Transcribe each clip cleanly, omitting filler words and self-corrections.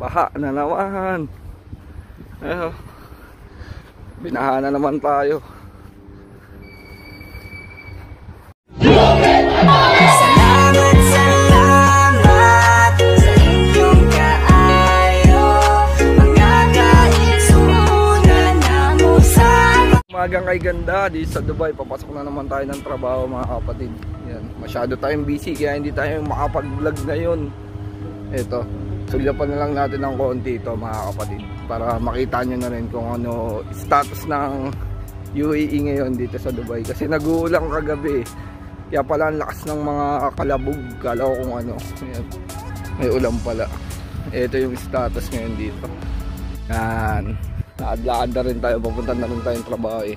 Baha na naman. Ayun. Binaha na naman tayo. Salamat sa inyong kaayo. Magkakaisunan na mo sa Umagang kay ganda dito sa Dubai. Papasok na naman tayo ng trabaho mga kapatid. Yan. Masyado tayong busy kaya hindi tayo makapag-vlog ngayon. Ito, sulyapan na lang natin ng konti ito mga kapatid, para makita nyo na rin kung ano status ng UAE ngayon dito sa Dubai. Kasi nag-uulang kagabi, kaya pala ang lakas ng mga kalabog. Kala ko kung ano. Ayan. May ulan pala. Ito yung status ngayon dito. Yan, naadlaan na rin tayo, papunta na rin tayong trabaho eh.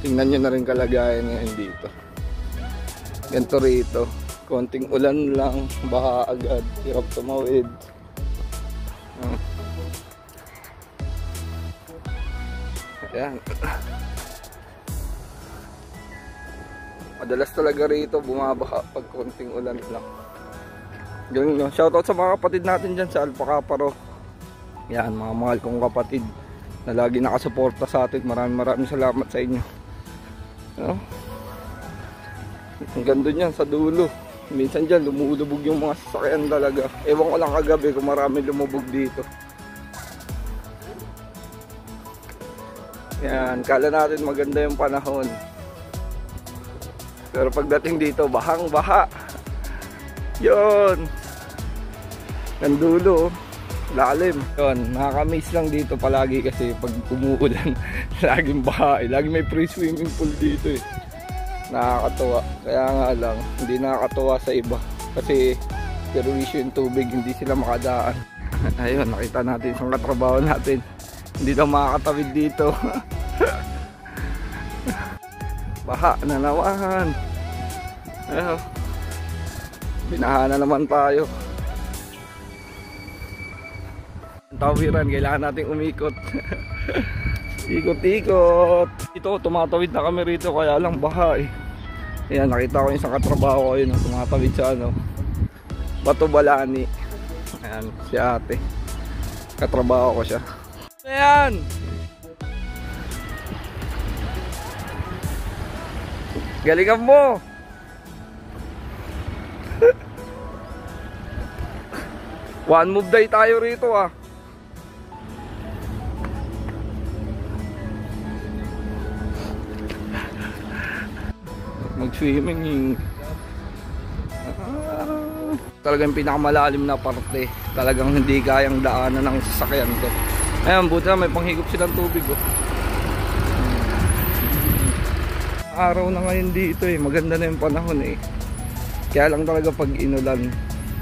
Tingnan nyo na rin kalagayan ngayon dito. Ganito rito, konting ulan lang, baha agad, hirap tumawid. Ayan. Madalas talaga rito bumabaha pag konting ulan lang. Ganun lang. Shoutout sa mga kapatid natin dyan sa Alpacaparo. Yan, mga mahal kong kapatid na lagi nakasuporta sa atin. Maraming salamat sa inyo. Ano? Ang ganda niyan sa dulo. Minsan dyan lumulubog yung mga sasakyan talaga. Ewan ko lang kagabi kung marami lumubog dito. Yan, kala natin maganda yung panahon. Pero pagdating dito, bahang baha. Yun. Ang dulo, lalim. Yun, nakakamiss lang dito palagi kasi pag umuulan, laging baha. Laging may free swimming pool dito eh. Nakakatuwa. Kaya nga lang, hindi nakakatuwa sa iba. Kasi perwisyo yung tubig, hindi sila makadaan. Ayun, nakita natin isang katrabaho natin. Hindi na makakatawid dito. Baha na naman. Ayun. Binaha na naman tayo. Tawiran, kailangan nating umikot. Ikot-ikot. Ito, tumatawid na kami rito, kaya lang baha eh. Ayan, nakita ko yung isang katrabaho ko yun, tumatawid sa ano, Bato Balani. Ayan, si ate. Katrabaho ko siya. Ayan! Galingan mo! One move day tayo rito ah. Mag-swimming. Talagang pinakamalalim na parte. Talagang hindi kayang daanan ng sasakyan ko. Ayan, buti na may panghigop silang tubig oh. Araw na ngayon dito eh. Maganda na yung panahon eh. Kaya lang talaga pag inulan,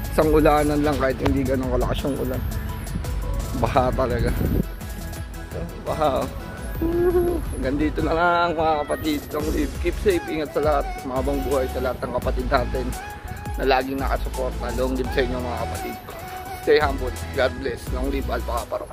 isang ulanan lang kahit hindi ganun kalakas yung ulan. Baha talaga. Baha oh. Hanggang dito na lang mga kapatid. Keep safe, ingat sa lahat. Mahabang buhay sa lahat ng kapatid natin na laging nakasuporta. Long live sa inyo mga kapatid. Stay humble. God bless. Long live Alpacaparo.